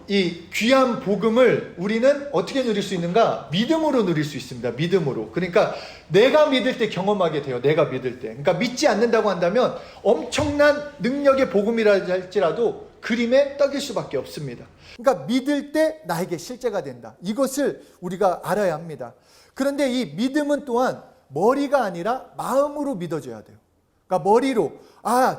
이 귀한 복음을 우리는 어떻게 누릴 수 있는가? 믿음으로 누릴 수 있습니다. 믿음으로. 그러니까 내가 믿을 때 경험하게 돼요. 내가 믿을 때. 그러니까 믿지 않는다고 한다면 엄청난 능력의 복음이라 할지라도 그림에 떡일 수밖에 없습니다. 그러니까 믿을 때 나에게 실제가 된다. 이것을 우리가 알아야 합니다. 그런데 이 믿음은 또한 머리가 아니라 마음으로 믿어져야 돼요. 그러니까 머리로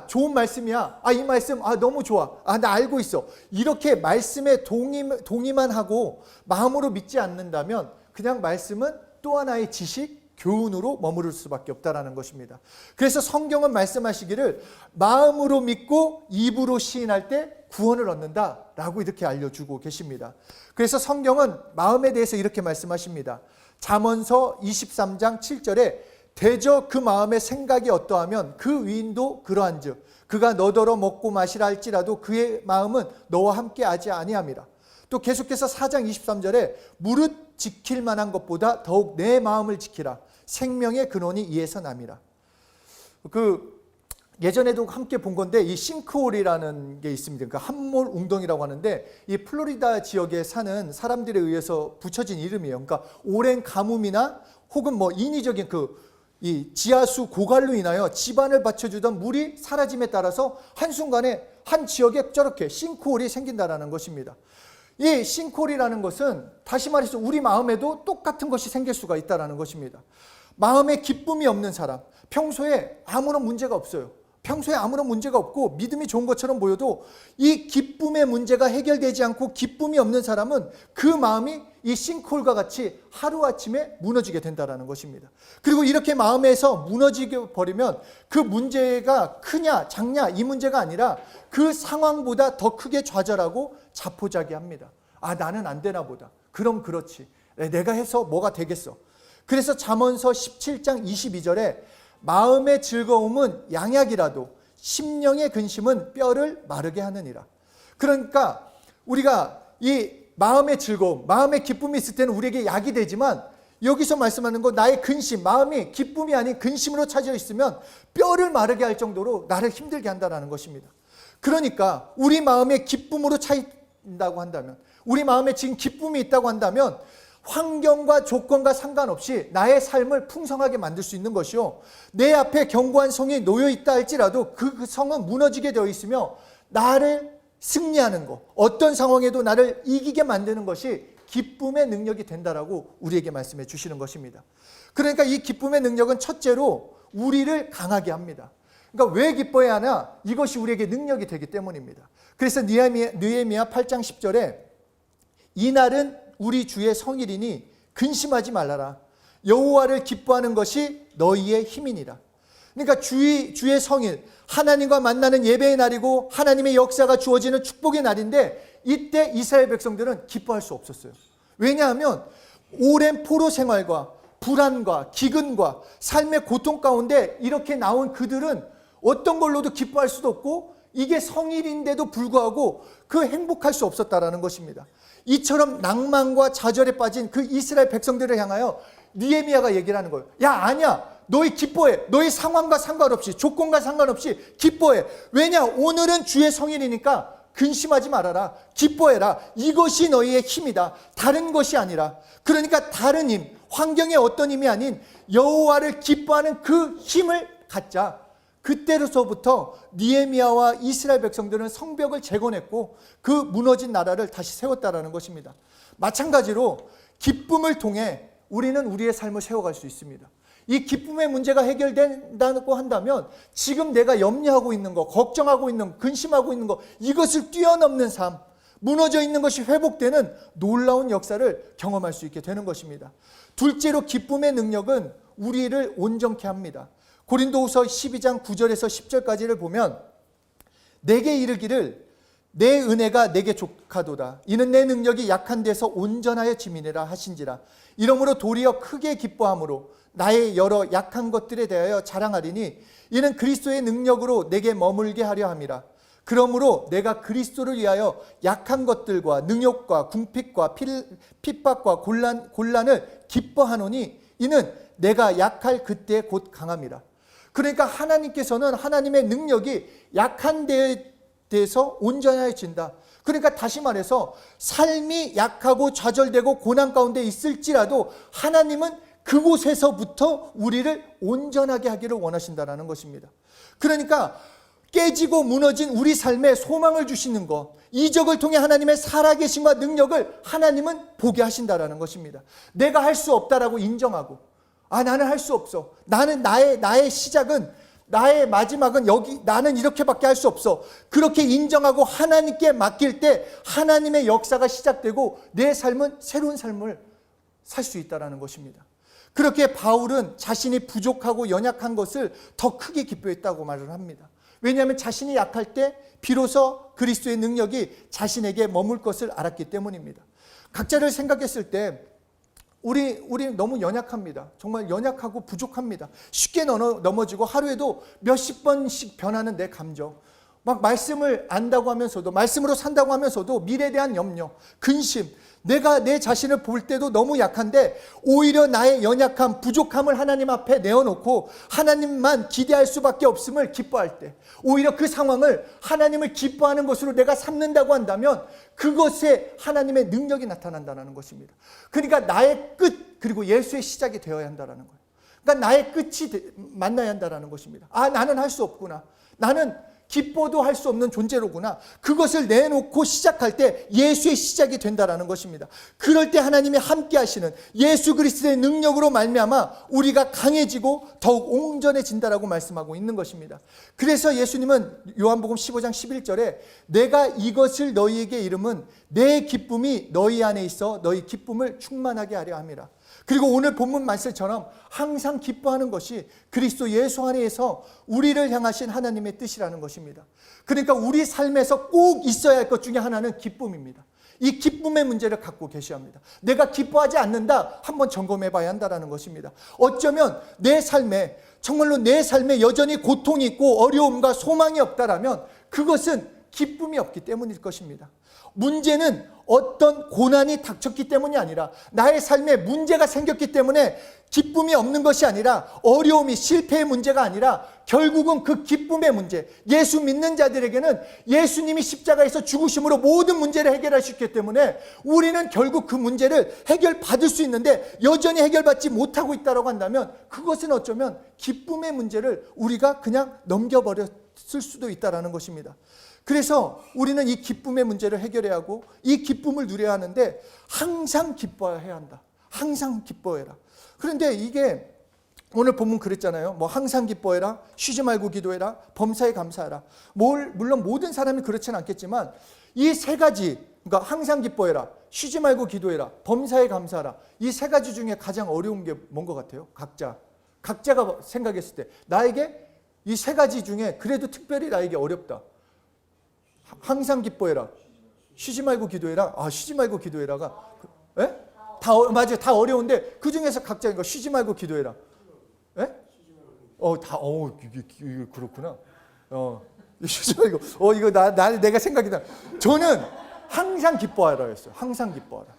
좋은 말씀이야. 이 말씀 너무 좋아. 나 알고 있어. 이렇게 말씀에 동의만 하고 마음으로 믿지 않는다면 그냥 말씀은 또 하나의 지식, 교훈으로 머무를 수밖에 없다라는 것입니다. 그래서 성경은 말씀하시기를 마음으로 믿고 입으로 시인할 때 구원을 얻는다라고 이렇게 알려주고 계십니다. 그래서 성경은 마음에 대해서 이렇게 말씀하십니다. 잠언서 23장 7절에 대저 그 마음의 생각이 어떠하면 그 위인도 그러한즉 그가 너더러 먹고 마시라 할지라도 그의 마음은 너와 함께 하지 아니함이라. 또 계속해서 4장 23절에 무릇 지킬 만한 것보다 더욱 내 마음을 지키라. 생명의 근원이 이에서 남이라. 예전에도 함께 본 건데 이 싱크홀이라는 게 있습니다. 그러니까 함몰 웅덩이라고 하는데 이 플로리다 지역에 사는 사람들에 의해서 붙여진 이름이에요. 그러니까 오랜 가뭄이나 혹은 인위적인 이 지하수 고갈로 인하여 집안을 받쳐주던 물이 사라짐에 따라서 한순간에 한 지역에 저렇게 싱크홀이 생긴다라는 것입니다. 이 싱크홀이라는 것은 다시 말해서 우리 마음에도 똑같은 것이 생길 수가 있다는 것입니다. 마음에 기쁨이 없는 사람, 평소에 아무런 문제가 없어요. 평소에 아무런 문제가 없고 믿음이 좋은 것처럼 보여도 이 기쁨의 문제가 해결되지 않고 기쁨이 없는 사람은 그 마음이 이 싱크홀과 같이 하루아침에 무너지게 된다는 것입니다. 그리고 이렇게 마음에서 무너지게 버리면 그 문제가 크냐 작냐 이 문제가 아니라 그 상황보다 더 크게 좌절하고 자포자기합니다. 나는 안 되나 보다. 그럼 그렇지. 내가 해서 뭐가 되겠어. 그래서 잠언서 17장 22절에 마음의 즐거움은 양약이라도 심령의 근심은 뼈를 마르게 하느니라. 그러니까 우리가 이 마음의 즐거움, 마음의 기쁨이 있을 때는 우리에게 약이 되지만 여기서 말씀하는 거 나의 근심, 마음이 기쁨이 아닌 근심으로 차져 있으면 뼈를 마르게 할 정도로 나를 힘들게 한다는 것입니다. 그러니까 우리 마음에 기쁨으로 차 있다고 한다면, 우리 마음에 지금 기쁨이 있다고 한다면 환경과 조건과 상관없이 나의 삶을 풍성하게 만들 수 있는 것이요, 내 앞에 견고한 성이 놓여 있다 할지라도 그 성은 무너지게 되어 있으며 나를 승리하는 것, 어떤 상황에도 나를 이기게 만드는 것이 기쁨의 능력이 된다라고 우리에게 말씀해 주시는 것입니다. 그러니까 이 기쁨의 능력은 첫째로 우리를 강하게 합니다. 그러니까 왜 기뻐해야 하나? 이것이 우리에게 능력이 되기 때문입니다. 그래서 느헤미야 8장 10절에 이날은 우리 주의 성일이니 근심하지 말라라. 여호와를 기뻐하는 것이 너희의 힘이니라. 그러니까 주의 성일, 하나님과 만나는 예배의 날이고 하나님의 역사가 주어지는 축복의 날인데 이때 이스라엘 백성들은 기뻐할 수 없었어요. 왜냐하면 오랜 포로 생활과 불안과 기근과 삶의 고통 가운데 이렇게 나온 그들은 어떤 걸로도 기뻐할 수도 없고 이게 성일인데도 불구하고 행복할 수 없었다라는 것입니다. 이처럼 낭만과 좌절에 빠진 그 이스라엘 백성들을 향하여 느헤미야가 얘기를 하는 거예요. 아니야. 너희 기뻐해. 너희 상황과 상관없이, 조건과 상관없이 기뻐해. 왜냐? 오늘은 주의 성일이니까 근심하지 말아라. 기뻐해라. 이것이 너희의 힘이다. 다른 것이 아니라. 그러니까 다른 힘, 환경의 어떤 힘이 아닌 여호와를 기뻐하는 그 힘을 갖자. 그때로서부터 느헤미야와 이스라엘 백성들은 성벽을 재건했고 그 무너진 나라를 다시 세웠다라는 것입니다. 마찬가지로 기쁨을 통해 우리는 우리의 삶을 세워갈 수 있습니다. 이 기쁨의 문제가 해결된다고 한다면 지금 내가 염려하고 있는 거, 걱정하고 있는 거, 근심하고 있는 거, 이것을 뛰어넘는 삶, 무너져 있는 것이 회복되는 놀라운 역사를 경험할 수 있게 되는 것입니다. 둘째로 기쁨의 능력은 우리를 온전케 합니다. 고린도후서 12장 9절에서 10절까지를 보면 내게 이르기를 내 은혜가 내게 족하도다. 이는 내 능력이 약한 데서 온전하여 지미니라 하신지라. 이러므로 도리어 크게 기뻐함으로 나의 여러 약한 것들에 대하여 자랑하리니 이는 그리스도의 능력으로 내게 머물게 하려 함이라. 그러므로 내가 그리스도를 위하여 약한 것들과 능욕과 궁핍과 핍박과 곤란을 기뻐하노니 이는 내가 약할 그때 곧 강함이라. 그러니까 하나님께서는 하나님의 능력이 약한 데에 돼서 온전해진다. 그러니까 다시 말해서 삶이 약하고 좌절되고 고난 가운데 있을지라도 하나님은 그곳에서부터 우리를 온전하게 하기를 원하신다는 것입니다. 그러니까 깨지고 무너진 우리 삶에 소망을 주시는 것, 이적을 통해 하나님의 살아계심과 능력을 하나님은 보게 하신다는 것입니다. 내가 할 수 없다라고 인정하고, 나는 할 수 없어. 나는 나의 시작은, 나의 마지막은 여기, 나는 이렇게밖에 할 수 없어. 그렇게 인정하고 하나님께 맡길 때 하나님의 역사가 시작되고 내 삶은 새로운 삶을 살 수 있다는 것입니다. 그렇게 바울은 자신이 부족하고 연약한 것을 더 크게 기뻐했다고 말을 합니다. 왜냐하면 자신이 약할 때 비로소 그리스도의 능력이 자신에게 머물 것을 알았기 때문입니다. 각자를 생각했을 때 우리 너무 연약합니다. 정말 연약하고 부족합니다. 쉽게 넘어지고 하루에도 몇십 번씩 변하는 내 감정, 막 말씀을 안다고 하면서도, 말씀으로 산다고 하면서도 미래에 대한 염려, 근심, 내가 내 자신을 볼 때도 너무 약한데 오히려 나의 연약함, 부족함을 하나님 앞에 내어놓고 하나님만 기대할 수밖에 없음을 기뻐할 때, 오히려 그 상황을 하나님을 기뻐하는 것으로 내가 삼는다고 한다면 그것에 하나님의 능력이 나타난다는 것입니다. 그러니까 나의 끝, 그리고 예수의 시작이 되어야 한다는 거예요. 그러니까 나의 끝이 만나야 한다는 것입니다. 나는 할 수 없구나. 나는 기뻐도 할 수 없는 존재로구나. 그것을 내놓고 시작할 때 예수의 시작이 된다는 것입니다. 그럴 때 하나님이 함께 하시는 예수 그리스도의 능력으로 말미암아 우리가 강해지고 더욱 온전해진다라고 말씀하고 있는 것입니다. 그래서 예수님은 요한복음 15장 11절에 내가 이것을 너희에게 이름은 내 기쁨이 너희 안에 있어 너희 기쁨을 충만하게 하려 함이라. 그리고 오늘 본문 말씀처럼 항상 기뻐하는 것이 그리스도 예수 안에서 우리를 향하신 하나님의 뜻이라는 것입니다. 그러니까 우리 삶에서 꼭 있어야 할 것 중에 하나는 기쁨입니다. 이 기쁨의 문제를 갖고 계셔야 합니다. 내가 기뻐하지 않는다, 한번 점검해 봐야 한다는 것입니다. 어쩌면 내 삶에, 정말로 내 삶에 여전히 고통이 있고 어려움과 소망이 없다라면 그것은 기쁨이 없기 때문일 것입니다. 문제는 어떤 고난이 닥쳤기 때문이 아니라 나의 삶에 문제가 생겼기 때문에 기쁨이 없는 것이 아니라 어려움이 실패의 문제가 아니라 결국은 그 기쁨의 문제, 예수 믿는 자들에게는 예수님이 십자가에서 죽으심으로 모든 문제를 해결하셨기 때문에 우리는 결국 그 문제를 해결받을 수 있는데 여전히 해결받지 못하고 있다고 한다면 그것은 어쩌면 기쁨의 문제를 우리가 그냥 넘겨버렸을 수도 있다는 것입니다. 그래서 우리는 이 기쁨의 문제를 해결해야 하고 이 기쁨을 누려야 하는데 항상 기뻐해야 한다. 항상 기뻐해라. 그런데 이게 오늘 본문 그랬잖아요. 항상 기뻐해라, 쉬지 말고 기도해라, 범사에 감사하라. 물론 모든 사람이 그렇지는 않겠지만 이 세 가지, 그러니까 항상 기뻐해라, 쉬지 말고 기도해라, 범사에 감사하라. 이 세 가지 중에 가장 어려운 게 뭔 것 같아요? 각자가 생각했을 때 나에게 이 세 가지 중에 그래도 특별히 나에게 어렵다. 항상 기뻐해라, 쉬지 말고 기도해라. 쉬지 말고 기도해라가 맞아요. 다 어려운데 그 중에서 각자 이거 쉬지 말고 기도해라. 이게 그렇구나. 쉬지 말고 이거 내가 생각이 나. 저는 항상 기뻐하라 했어요. 항상 기뻐하라.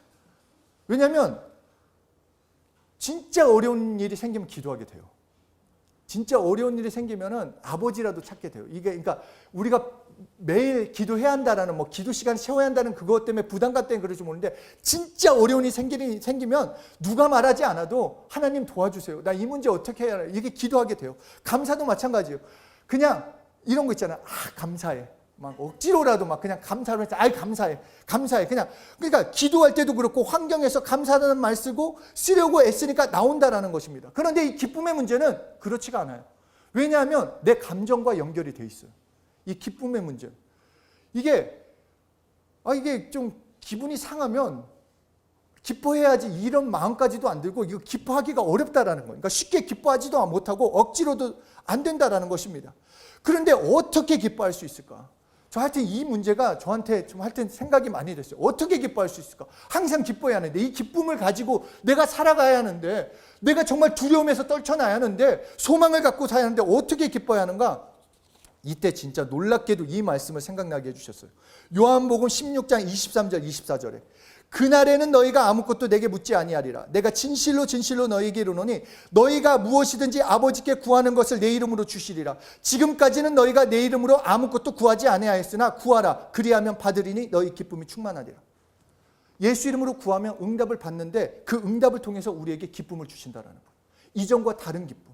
왜냐하면 진짜 어려운 일이 생기면 기도하게 돼요. 진짜 어려운 일이 생기면은 아버지라도 찾게 돼요. 이게 그러니까 우리가 매일 기도해야 한다라는 기도 시간 채워야 한다는 그것 때문에 부담감 때문에 그럴지 모르는데 진짜 어려운 일이 생기면 누가 말하지 않아도 하나님 도와주세요. 나 이 문제 어떻게 해야 하나 이게 기도하게 돼요. 감사도 마찬가지예요. 그냥 이런 거 있잖아. 감사해. 막 억지로라도 막 그냥 감사로 해서 감사해. 그냥 그러니까 기도할 때도 그렇고 환경에서 감사하다는 말 쓰려고 애쓰니까 나온다라는 것입니다. 그런데 이 기쁨의 문제는 그렇지가 않아요. 왜냐하면 내 감정과 연결이 돼 있어요. 이 기쁨의 문제. 이게 좀 기분이 상하면 기뻐해야지 이런 마음까지도 안 들고 이거 기뻐하기가 어렵다라는 거예요. 그러니까 쉽게 기뻐하지도 못하고 억지로도 안 된다라는 것입니다. 그런데 어떻게 기뻐할 수 있을까? 저 하여튼 이 문제가 저한테 좀 하여튼 생각이 많이 됐어요. 어떻게 기뻐할 수 있을까? 항상 기뻐해야 하는데 이 기쁨을 가지고 내가 살아가야 하는데 내가 정말 두려움에서 떨쳐나야 하는데 소망을 갖고 살아야 하는데 어떻게 기뻐해야 하는가? 이때 진짜 놀랍게도 이 말씀을 생각나게 해주셨어요. 요한복음 16장 23절 24절에 그날에는 너희가 아무것도 내게 묻지 아니하리라. 내가 진실로 진실로 너희에게 이르노니 너희가 무엇이든지 아버지께 구하는 것을 내 이름으로 주시리라. 지금까지는 너희가 내 이름으로 아무것도 구하지 아니하였으나 구하라. 그리하면 받으리니 너희 기쁨이 충만하리라. 예수 이름으로 구하면 응답을 받는데 그 응답을 통해서 우리에게 기쁨을 주신다라는 거예요. 이전과 다른 기쁨.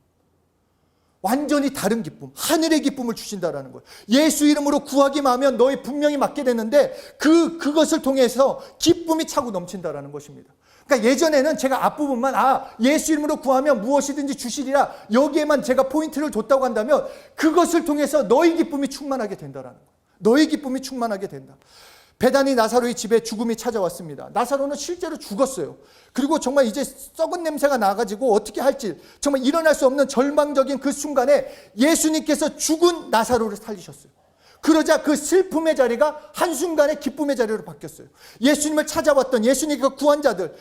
완전히 다른 기쁨, 하늘의 기쁨을 주신다라는 거예요. 예수 이름으로 구하기만 하면 너희 분명히 맞게 되는데 그것을 통해서 기쁨이 차고 넘친다라는 것입니다. 그러니까 예전에는 제가 앞부분만 예수 이름으로 구하면 무엇이든지 주시리라 여기에만 제가 포인트를 뒀다고 한다면 그것을 통해서 너희 기쁨이 충만하게 된다라는 거예요. 너희 기쁨이 충만하게 된다. 베다니 나사로의 집에 죽음이 찾아왔습니다. 나사로는 실제로 죽었어요. 그리고 정말 이제 썩은 냄새가 나가지고 어떻게 할지 정말 일어날 수 없는 절망적인 그 순간에 예수님께서 죽은 나사로를 살리셨어요. 그러자 그 슬픔의 자리가 한순간에 기쁨의 자리로 바뀌었어요. 예수님을 찾아왔던 예수님의 구원자들,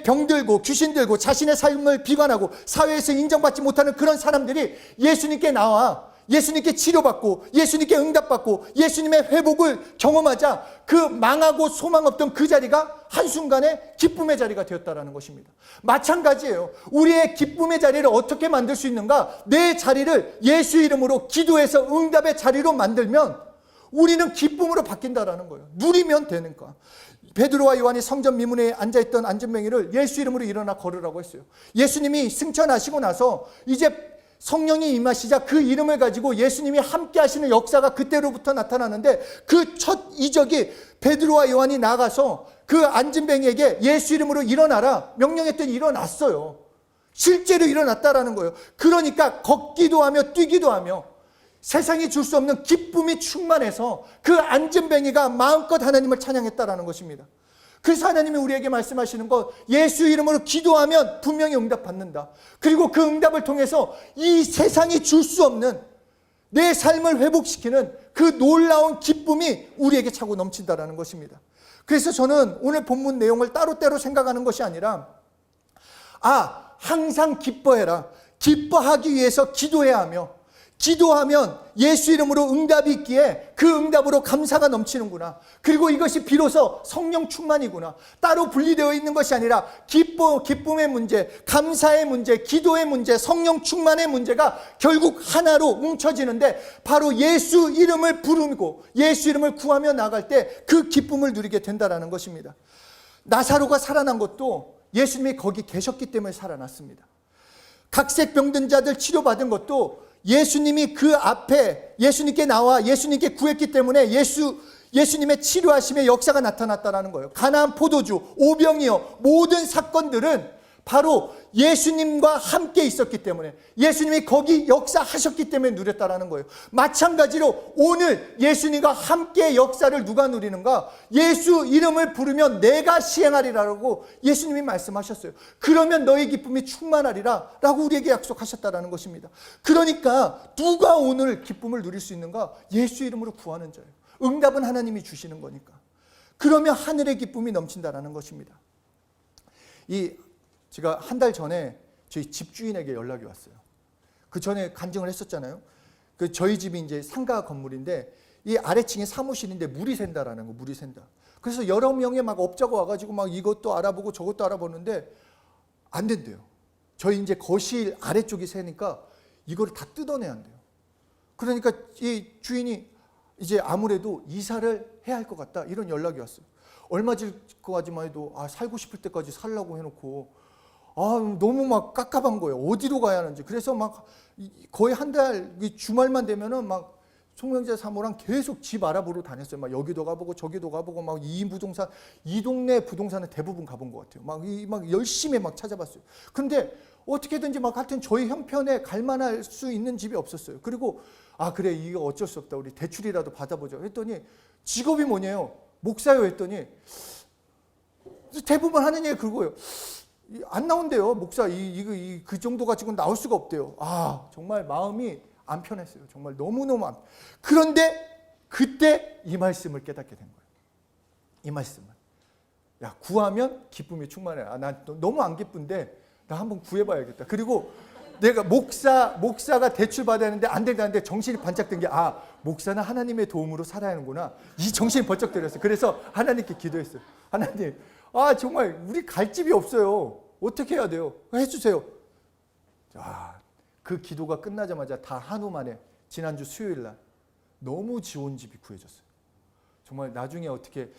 병들고 귀신 들고 자신의 삶을 비관하고 사회에서 인정받지 못하는 그런 사람들이 예수님께 나와 예수님께 치료받고 예수님께 응답받고 예수님의 회복을 경험하자 그 망하고 소망 없던 그 자리가 한순간에 기쁨의 자리가 되었다는 것입니다. 마찬가지예요. 우리의 기쁨의 자리를 어떻게 만들 수 있는가? 내 자리를 예수 이름으로 기도해서 응답의 자리로 만들면 우리는 기쁨으로 바뀐다는 거예요. 누리면 되는 거야. 베드로와 요한이 성전 미문에 앉아있던 안전뱅이를 예수 이름으로 일어나 걸으라고 했어요. 예수님이 승천하시고 나서 이제 성령이 임하시자 그 이름을 가지고 예수님이 함께 하시는 역사가 그때로부터 나타나는데 그 첫 이적이 베드로와 요한이 나가서 그 안진뱅이에게 예수 이름으로 일어나라 명령했더니 일어났어요. 실제로 일어났다라는 거예요. 그러니까 걷기도 하며 뛰기도 하며 세상이 줄 수 없는 기쁨이 충만해서 그 안진뱅이가 마음껏 하나님을 찬양했다라는 것입니다. 그래서 하나님이 우리에게 말씀하시는 것, 예수 이름으로 기도하면 분명히 응답받는다. 그리고 그 응답을 통해서 이 세상이 줄 수 없는 내 삶을 회복시키는 그 놀라운 기쁨이 우리에게 차고 넘친다라는 것입니다. 그래서 저는 오늘 본문 내용을 따로따로 생각하는 것이 아니라 항상 기뻐해라. 기뻐하기 위해서 기도해야 하며 기도하면 예수 이름으로 응답이 있기에 그 응답으로 감사가 넘치는구나. 그리고 이것이 비로소 성령 충만이구나. 따로 분리되어 있는 것이 아니라 기쁨의 문제, 감사의 문제, 기도의 문제, 성령 충만의 문제가 결국 하나로 뭉쳐지는데 바로 예수 이름을 부르고 예수 이름을 구하며 나갈 때 그 기쁨을 누리게 된다는 것입니다. 나사로가 살아난 것도 예수님이 거기 계셨기 때문에 살아났습니다. 각색 병든 자들 치료받은 것도 예수님이 그 앞에 예수님께 나와 예수님께 구했기 때문에 예수님의 치료하심의 역사가 나타났다는 거예요. 가나안 포도주, 오병이어 모든 사건들은 바로 예수님과 함께 있었기 때문에 예수님이 거기 역사하셨기 때문에 누렸다는 거예요. 마찬가지로 오늘 예수님과 함께 역사를 누가 누리는가? 예수 이름을 부르면 내가 시행하리라고 예수님이 말씀하셨어요. 그러면 너희 기쁨이 충만하리라 라고 우리에게 약속하셨다는 것입니다. 그러니까 누가 오늘 기쁨을 누릴 수 있는가? 예수 이름으로 구하는 자예요. 응답은 하나님이 주시는 거니까. 그러면 하늘의 기쁨이 넘친다는 것입니다. 제가 한 달 전에 저희 집주인에게 연락이 왔어요. 그 전에 간증을 했었잖아요. 저희 집이 이제 상가 건물인데 이 아래층에 사무실인데 물이 샌다라는 거, 물이 샌다. 그래서 여러 명의 막 업자가 와가지고 막 이것도 알아보고 저것도 알아보는데 안 된대요. 저희 이제 거실 아래쪽이 새니까 이거를 다 뜯어내야 한대요. 그러니까 이 주인이 이제 아무래도 이사를 해야 할 것 같다 이런 연락이 왔어요. 얼마 전까지만 해도 살고 싶을 때까지 살라고 해놓고 너무 막 깝깝한 거예요. 어디로 가야 하는지. 그래서 막 거의 한 달 주말만 되면은 막 송영재 사모랑 계속 집 알아보러 다녔어요. 막 여기도 가보고 저기도 가보고 막 이 부동산, 이 동네 부동산은 대부분 가본 것 같아요. 막 열심히 막 찾아봤어요. 그런데 어떻게든지 막 하여튼 저희 형편에 갈만할 수 있는 집이 없었어요. 그리고 그래 이거 어쩔 수 없다. 우리 대출이라도 받아보자 했더니 직업이 뭐냐요? 목사요 했더니 대부분 하는 얘기 그거예요. 안 나온대요. 목사 그 정도 가지고는 나올 수가 없대요. 정말 마음이 안 편했어요. 정말 너무너무 안. 그런데 그때 이 말씀을 깨닫게 된 거예요. 이 말씀을. 구하면 기쁨이 충만해. 난 너무 안 기쁜데 나 한번 구해봐야겠다. 그리고 내가 목사가 대출 받아야 하는데 안 되는데 정신이 반짝 든 게, 목사는 하나님의 도움으로 살아야 하는구나. 이 정신이 번쩍 들었어요. 그래서 하나님께 기도했어요. 하나님, 정말 우리 갈 집이 없어요. 어떻게 해야 돼요? 해주세요. 그 기도가 끝나자마자 다 한우 만에 지난주 수요일 날 너무 좋은 집이 구해졌어요. 정말 나중에 어떻게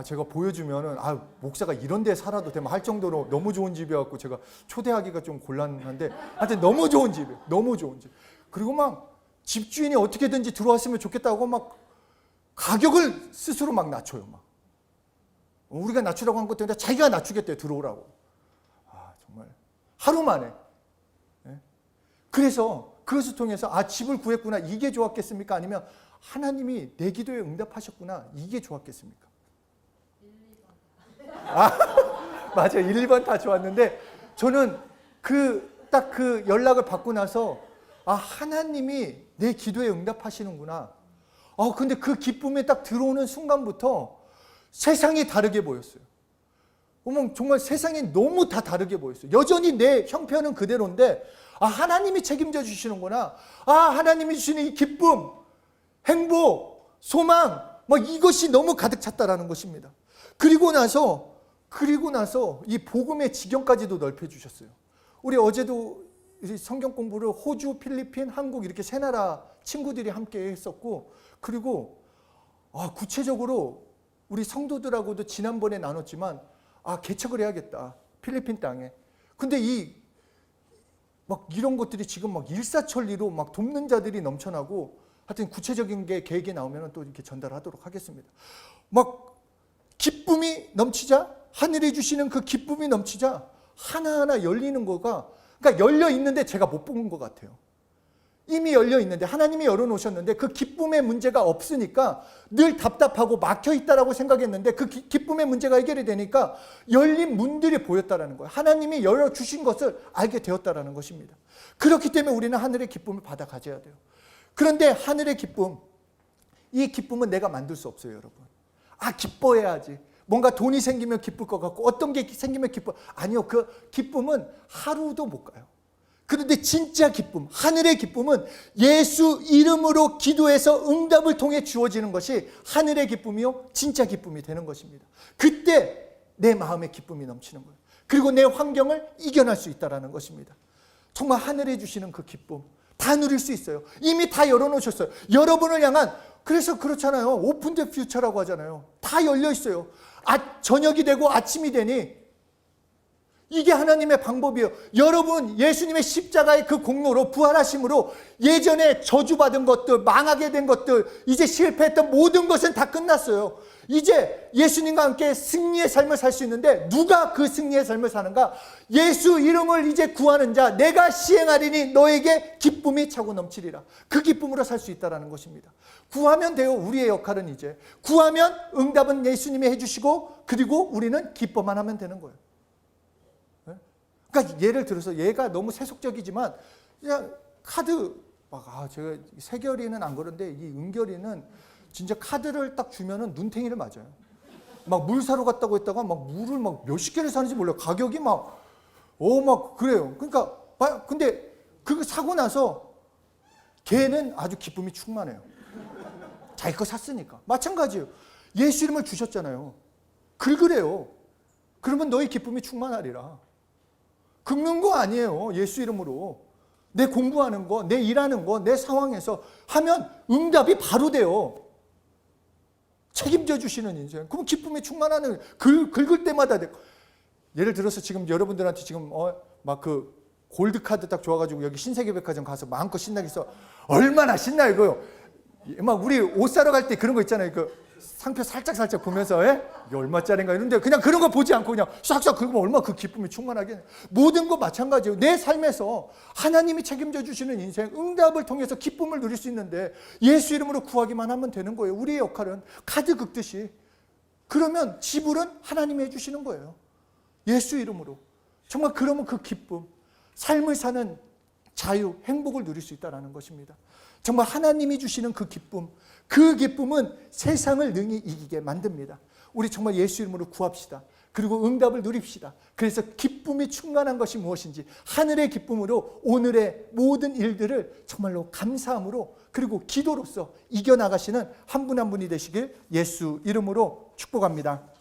제가 보여주면은 목사가 이런 데 살아도 되면 할 정도로 너무 좋은 집이었고 제가 초대하기가 좀 곤란한데 하여튼 너무 좋은 집이에요. 너무 좋은 집. 그리고 막 집주인이 어떻게든지 들어왔으면 좋겠다고 막 가격을 스스로 막 낮춰요. 막 우리가 낮추라고 한 것도 아니라 자기가 낮추겠대요. 들어오라고. 정말 하루 만에. 그래서 그것을 통해서 집을 구했구나. 이게 좋았겠습니까? 아니면 하나님이 내 기도에 응답하셨구나. 이게 좋았겠습니까? 1, 2번. 맞아요. 1, 2번 다 좋았는데 저는 딱 그 연락을 받고 나서 하나님이 내 기도에 응답하시는구나. 근데 그 기쁨에 딱 들어오는 순간부터 세상이 다르게 보였어요. 정말 세상이 너무 다 다르게 보였어요. 여전히 내 형편은 그대로인데 하나님이 책임져 주시는구나. 하나님이 주시는 이 기쁨, 행복, 소망, 이것이 너무 가득 찼다라는 것입니다. 그리고 나서 이 복음의 지경까지도 넓혀 주셨어요. 우리 어제도 성경 공부를 호주, 필리핀, 한국 이렇게 세 나라 친구들이 함께 했었고, 그리고 구체적으로 우리 성도들하고도 지난번에 나눴지만 개척을 해야겠다. 필리핀 땅에. 근데 이런 것들이 지금 일사천리로 돕는 자들이 넘쳐나고, 하여튼 구체적인 게 계획이 나오면 또 이렇게 전달하도록 하겠습니다. 기쁨이 넘치자, 하늘이 주시는 그 기쁨이 넘치자 하나하나 열리는 거가, 그러니까 열려 있는데 제가 못 본 것 같아요. 이미 열려 있는데 하나님이 열어놓으셨는데 그 기쁨의 문제가 없으니까 늘 답답하고 막혀 있다라고 생각했는데 그 기쁨의 문제가 해결이 되니까 열린 문들이 보였다라는 거예요. 하나님이 열어주신 것을 알게 되었다라는 것입니다. 그렇기 때문에 우리는 하늘의 기쁨을 받아 가져야 돼요. 그런데 하늘의 기쁨, 이 기쁨은 내가 만들 수 없어요, 여러분. 기뻐해야지. 뭔가 돈이 생기면 기쁠 것 같고 어떤 게 생기면 기뻐. 아니요, 그 기쁨은 하루도 못 가요. 그런데 진짜 기쁨, 하늘의 기쁨은 예수 이름으로 기도해서 응답을 통해 주어지는 것이 하늘의 기쁨이요, 진짜 기쁨이 되는 것입니다. 그때 내 마음에 기쁨이 넘치는 거예요. 그리고 내 환경을 이겨낼 수 있다는 것입니다. 정말 하늘에 주시는 그 기쁨 다 누릴 수 있어요. 이미 다 열어놓으셨어요. 여러분을 향한, 그래서 그렇잖아요. 오픈 더 퓨처라고 하잖아요. 다 열려 있어요. 저녁이 되고 아침이 되니 이게 하나님의 방법이에요. 여러분, 예수님의 십자가의 그 공로로, 부활하심으로 예전에 저주받은 것들, 망하게 된 것들, 이제 실패했던 모든 것은 다 끝났어요. 이제 예수님과 함께 승리의 삶을 살 수 있는데 누가 그 승리의 삶을 사는가? 예수 이름을 이제 구하는 자, 내가 시행하리니 너에게 기쁨이 차고 넘치리라. 그 기쁨으로 살 수 있다는 것입니다. 구하면 돼요. 우리의 역할은 이제. 구하면 응답은 예수님이 해주시고, 그리고 우리는 기뻐만 하면 되는 거예요. 그러니까 예를 들어서 얘가 너무 세속적이지만 그냥 카드 제가 세결이는 안 그런데 이 은결이는 진짜 카드를 딱 주면은 눈탱이를 맞아요. 물 사러 갔다고 했다가 물을 몇십 개를 사는지 몰라요. 가격이 그래요. 그러니까 근데 그거 사고 나서 걔는 아주 기쁨이 충만해요. 자기 거 샀으니까. 마찬가지예요. 예수 이름을 주셨잖아요. 긁으래요. 그러면 너희 기쁨이 충만하리라. 긁는 거 아니에요. 예수 이름으로. 내 공부하는 거, 내 일하는 거, 내 상황에서 하면 응답이 바로 돼요. 책임져 주시는 인생. 그럼 기쁨이 충만하는, 긁을 때마다 돼. 예를 들어서 지금 여러분들한테 지금 그 골드카드 딱 줘가지고 여기 신세계백화점 가서 마음껏 신나게 써. 얼마나 신나 이거요. 우리 옷 사러 갈 때 그런 거 있잖아요. 상표 살짝 보면서 이게 얼마짜리인가 이런데 그냥 그런 거 보지 않고 그냥 싹싹 긁으면 얼마나 그 기쁨이 충만하게. 모든 거 마찬가지예요. 내 삶에서 하나님이 책임져 주시는 인생, 응답을 통해서 기쁨을 누릴 수 있는데 예수 이름으로 구하기만 하면 되는 거예요. 우리의 역할은 카드 긁듯이. 그러면 지불은 하나님이 해주시는 거예요. 예수 이름으로. 정말 그러면 그 기쁨, 삶을 사는 자유, 행복을 누릴 수 있다는 것입니다. 정말 하나님이 주시는 그 기쁨, 그 기쁨은 세상을 능히 이기게 만듭니다. 우리 정말 예수 이름으로 구합시다. 그리고 응답을 누립시다. 그래서 기쁨이 충만한 것이 무엇인지 하늘의 기쁨으로 오늘의 모든 일들을 정말로 감사함으로 그리고 기도로서 이겨나가시는 한 분 한 분이 되시길 예수 이름으로 축복합니다.